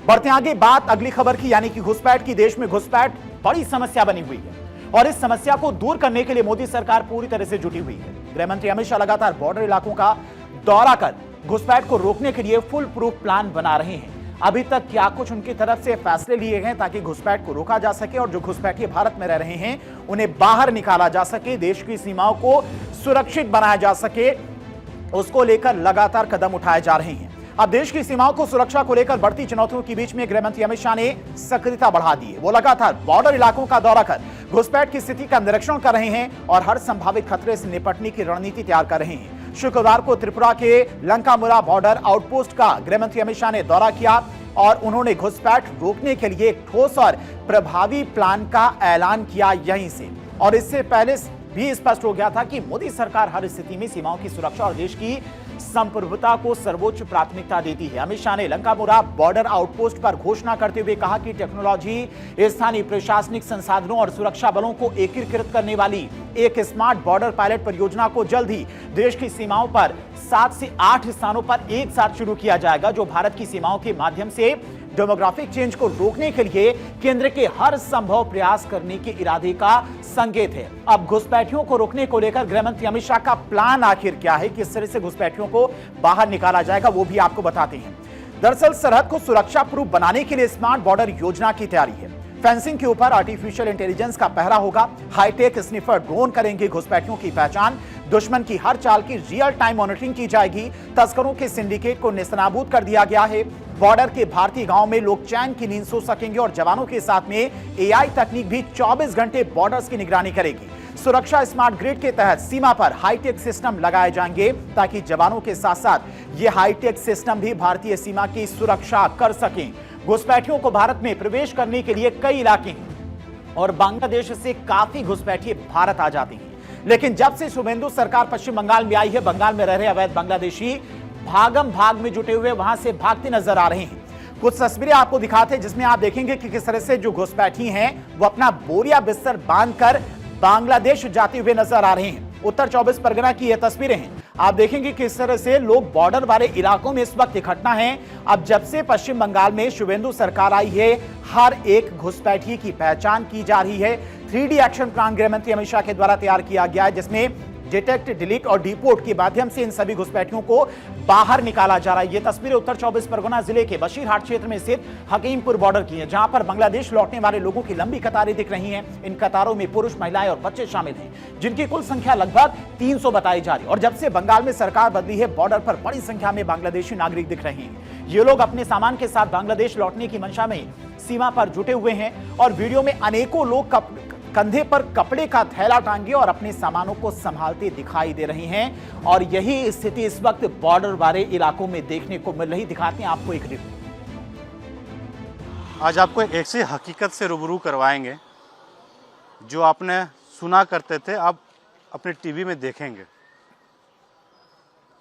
बढ़ते आगे बात अगली खबर की, यानी कि घुसपैठ की। देश में घुसपैठ बड़ी समस्या बनी हुई है और इस समस्या को दूर करने के लिए मोदी सरकार पूरी तरह से जुटी हुई है। गृह मंत्री अमित शाह लगातार बॉर्डर इलाकों का दौरा कर घुसपैठ को रोकने के लिए फुल प्रूफ प्लान बना रहे हैं। अभी तक क्या कुछ उनकी तरफ से फैसले लिए गए ताकि घुसपैठ को रोका जा सके और जो घुसपैठिए भारत में रह रहे हैं उन्हें बाहर निकाला जा सके, देश की सीमाओं को सुरक्षित बनाया जा सके, उसको लेकर लगातार कदम उठाए जा रहे हैं। अब देश की सीमाओं को सुरक्षा को लेकर बढ़ती चुनौतियों के बीच में गृह मंत्री अमित शाह ने सक्रियता बढ़ा दी है। वो लगातार बॉर्डर इलाकों का दौरा कर घुसपैठ की स्थिति का निरीक्षण कर रहे हैं और हर संभावित खतरे से निपटने की रणनीति तैयार कर रहे हैं। शुक्रवार को त्रिपुरा के लंकामुरा बॉर्डर आउटपोस्ट का गृह मंत्री अमित शाह ने दौरा किया और उन्होंने घुसपैठ रोकने के लिए एक ठोस और प्रभावी प्लान का ऐलान किया यहीं से। और इससे पहले भी स्पष्ट हो गया था कि मोदी सरकार हर स्थिति में सीमाओं की सुरक्षा और देश की संप्रभुता को सर्वोच्च प्राथमिकता देती है। अमित शाह ने लंकामुरा बॉर्डर आउटपोस्ट पर घोषणा करते हुए कहा कि टेक्नोलॉजी, स्थानीय प्रशासनिक संसाधनों और सुरक्षा बलों को एकीकृत करने वाली एक स्मार्ट बॉर्डर पायलट परियोजना को जल्द ही देश की सीमाओं पर 7 से 8 स्थानों पर एक साथ शुरू किया जाएगा, जो भारत की सीमाओं के माध्यम से डेमोग्राफिक चेंज को रोकने के लिए केंद्र के हर संभव प्रयास करने के इरादे का संकेत है। अब घुसपैठियों को रोकने को लेकर गृह मंत्री अमित शाह का प्लान आखिर क्या है, किस तरह से घुसपैठियों को बाहर निकाला जाएगा, वो भी आपको बताते हैं। दरअसल सरहद को सुरक्षा प्रूफ बनाने के लिए स्मार्ट बॉर्डर योजना की तैयारी है। फेंसिंग के ऊपर आर्टिफिशियल इंटेलिजेंस का पहरा होगा, हाईटेक स्निफर ड्रोन करेंगे घुसपैठियों की पहचान, दुश्मन की हर चाल की रियल टाइम मॉनिटरिंग की जाएगी, तस्करों के सिंडिकेट को नेस्तनाबूद कर दिया गया है। बॉर्डर के भारतीय गांव में लोग चैन की नींद सो सकेंगे और जवानों के साथ में एआई तकनीक भी 24 घंटे बॉर्डर्स की निगरानी करेगी। सुरक्षा स्मार्ट ग्रिड के तहत सीमा पर हाईटेक सिस्टम लगाए जाएंगे ताकि जवानों के साथ साथ ये हाईटेक सिस्टम भी भारतीय सीमा की सुरक्षा कर सकें। घुसपैठियों को भारत में प्रवेश करने के लिए कई इलाके हैं और बांग्लादेश से काफी घुसपैठिए भारत आ जाते हैं, लेकिन जब से शुभेंदु सरकार पश्चिम बंगाल में आई है, बंगाल में रह रहे अवैध बांग्लादेशी भागम भाग में जुटे हुए वहां से भागते नजर आ रहे हैं। कुछ तस्वीरें आपको दिखाते हैं जिसमें आप देखेंगे कि किस तरह से जो घुसपैठी हैं वो अपना बोरिया बिस्तर बांधकर बांग्लादेश जाते हुए नजर आ रहे हैं। उत्तर 24 परगना की ये तस्वीरें हैं। आप देखेंगे किस तरह से लोग बॉर्डर वाले इलाकों में इस वक्त इकट्ठा हैं। अब जब से पश्चिम बंगाल में शुभेंदु सरकार आई है, हर एक घुसपैठी की पहचान की जा रही है। 3D एक्शन प्लान गृह मंत्री अमित शाह के द्वारा तैयार किया गया है, जिसमें डिटेक्ट, डिलीट और डिपोर्ट के माध्यम से इन सभी घुसपैठियों को बाहर निकाला जा रहा है। ये तस्वीरें उत्तर 24 परगना जिले के बशीरहाट क्षेत्र में स्थित हकीमपुर बॉर्डर की हैं, जहां पर बांग्लादेश लौटने वाले लोगों की लंबी कतारें दिख रही हैं। इन कतारों में पुरुष, महिलाएं और बच्चे शामिल हैं, जिनकी कुल संख्या लगभग 300 बताई जा रही है। और जब से बंगाल में सरकार बदली है, बॉर्डर पर बड़ी संख्या में बांग्लादेशी नागरिक दिख रहे हैं। ये लोग अपने सामान के साथ बांग्लादेश लौटने की मंशा में सीमा पर जुटे हुए हैं और वीडियो में अनेकों लोग कंधे पर कपड़े का थैला टांगे और अपने सामानों को संभालते दिखाई दे रहे हैं। और यही स्थिति इस वक्त बॉर्डर वाले इलाकों में देखने को मिल रही। दिखाते हैं आपको एक रिपोर्ट। आज आपको एक ऐसी हकीकत से रूबरू करवाएंगे जो आपने सुना करते थे, अब अपने टीवी में देखेंगे।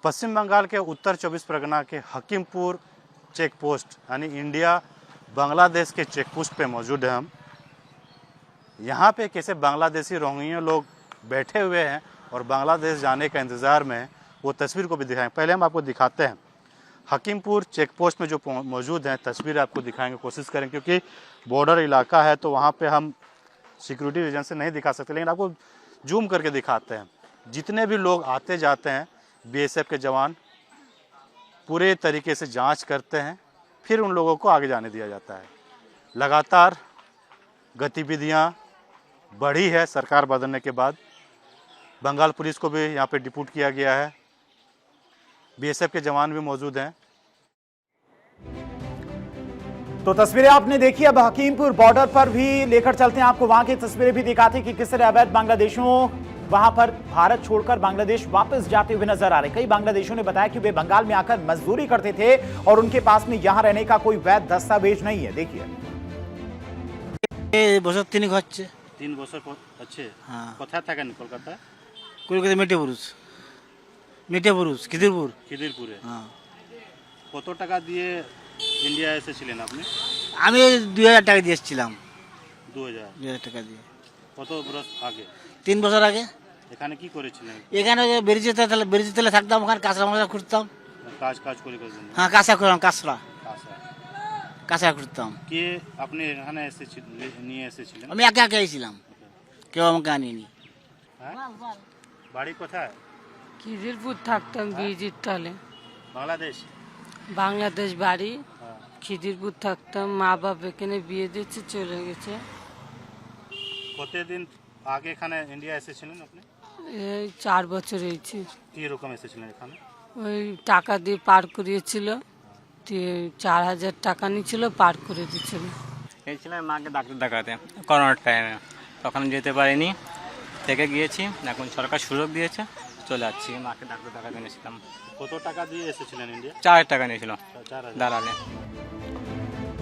पश्चिम बंगाल के उत्तर 24 परगना के हकीमपुर चेक पोस्ट यानी इंडिया बांग्लादेश के चेक पोस्ट पे मौजूद है हम। यहाँ पे कैसे बांग्लादेशी रोहिंग्या लोग बैठे हुए हैं और बांग्लादेश जाने का इंतज़ार में हैं, वो तस्वीर को भी दिखाएंगे। पहले हम आपको दिखाते हैं हकीमपुर चेक पोस्ट में जो मौजूद हैं, तस्वीर आपको दिखाएंगे, कोशिश करें, क्योंकि बॉर्डर इलाका है तो वहाँ पे हम सिक्योरिटी रीजन से नहीं दिखा सकते, लेकिन आपको जूम करके दिखाते हैं। जितने भी लोग आते जाते हैं, BSF के जवान पूरे तरीके से जाँच करते हैं, फिर उन लोगों को आगे जाने दिया जाता है। लगातार गतिविधियाँ बढ़ी है सरकार बदलने के बाद। बंगाल पुलिस को भी यहाँ पे डिप्यूट किया गया है, BSF के जवान भी मौजूद हैं। तो तस्वीरें आपने देखी। अब हकीमपुर बॉर्डर पर भी लेकर चलते हैं आपको, वहां की तस्वीरें भी दिखाते हैं कि किस तरह अवैध बांग्लादेशियों वहां पर भारत छोड़कर बांग्लादेश वापस जाते हुए नजर आ रहे। कई बांग्लादेशियों ने बताया कि वे बंगाल में आकर मजदूरी करते थे और उनके पास में यहां रहने का कोई वैध दस्तावेज नहीं है। देखिए, 3 বছর হচ্ছে। কোথায় থাকেন? কলকাতা। কলকাতা মিঠাপুর খিদিরপুরে। কত টাকা দিয়ে ইন্ডিয়া এসেছিলেন আপনি? আমি 2000 টাকা দিয়ে এসেছিলাম। 2000 টাকা দিয়ে। কত বছর আগে? 3 বছর আগে। এখানে কি করেছিলেন? এখানে বেরিয়ে থাকতাম, ওখানে কাঁচরা মাছ খুঁজতাম। কাজ করে। হ্যাঁ, কাঁচরা করলাম, কাঁচরা। কাঁচা করতাম। কে আপনি এখানে নিয়ে এসেছিলেন? আমি একা একাই ছিলাম, কেউ আমাকে আনিনি। হ্যাঁ? বাড়ি কোথায়? খিদিরপুর থাকতাম বিজির তলে। বাংলাদেশ? বাংলাদেশ বাড়ি, হ্যাঁ। খিদিরপুর থাকতাম। মা বাপ এখানে বিয়ে দিচ্ছে, চলে গেছে। কতদিন আগে এখানে ইন্ডিয়া এসেছিলেন আপনি? এই 4 বছর হয়েছে। কি রকম এসেছিলেন এখানে? ওই টাকা দিয়ে পার করিয়েছিল, 4000 টাকা নিয়েছিল, পার করে দিচ্ছিল। গিয়েছিলাম মাকে ডাক্তার দেখাতে করোনার টাইমে, তখন যেতে পারিনি, থেকে গিয়েছি। এখন সরকার সুযোগ দিয়েছে, চলে যাচ্ছি। মাকে ডাক্তার দেখাতে নিয়েছিলাম। কত টাকা দিয়ে এসেছিলেন ইন্ডিয়া? 4 টাকা নিয়েছিল 4,000। দালালে।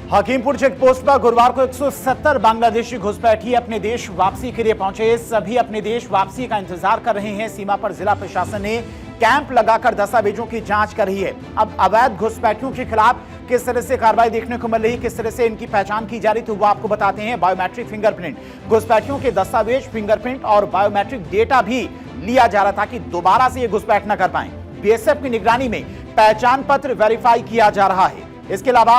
हकीमपुर चेक पोस्ट पर गुरुवार को 170 बांग्लादेशी घुसपैठी अपने देश वापसी के लिए पहुंचे। सभी अपने देश वापसी का इंतजार कर रहे हैं। सीमा पर जिला प्रशासन ने कैंप लगाकर दस्तावेजों की जांच कर रही है। अब अवैध घुसपैठियों के खिलाफ किस तरह से कार्रवाई देखने को मिल रही, किस तरह से इनकी पहचान की जा रही, तो वो आपको बताते हैं। बायोमेट्रिक फिंगरप्रिंट, घुसपैठियों के दस्तावेज, फिंगरप्रिंट और बायोमेट्रिक डेटा भी लिया जा रहा था कि दोबारा से ये घुसपैठ न कर पाए। बीएसएफ की निगरानी में पहचान पत्र वेरीफाई किया जा रहा है। इसके अलावा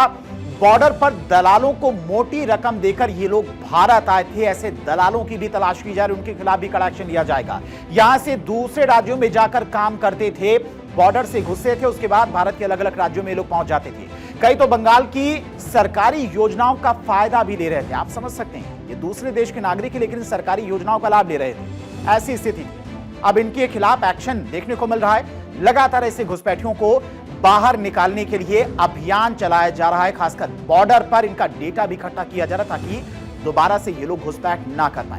बॉर्डर पर दलालों को मोटी रकम देकर ये लोग भारत आए थे। ऐसे दलालों की भी तलाश की जा रही है, उनके खिलाफ भी कड़ा एक्शन लिया जाएगा। यहां से दूसरे राज्यों में जाकर काम करते थे, बॉर्डर से घुसे थे, उसके बाद भारत के अलग अलग राज्यों में लोग पहुंच जाते थे। कई तो बंगाल की सरकारी योजनाओं का फायदा भी ले रहे थे। आप समझ सकते हैं, ये दूसरे देश के नागरिक हैं, लेकिन सरकारी योजनाओं का लाभ ले रहे थे। ऐसी स्थिति थी। अब इनके खिलाफ एक्शन देखने को मिल रहा है। लगातार ऐसे घुसपैठियों को बाहर निकालने के लिए अभियान चलाया जा रहा है। खासकर बॉर्डर पर इनका डेटा भी इकट्ठा किया जा रहा है, ताकि दोबारा से ये लोग घुसपैठ ना कर पाए।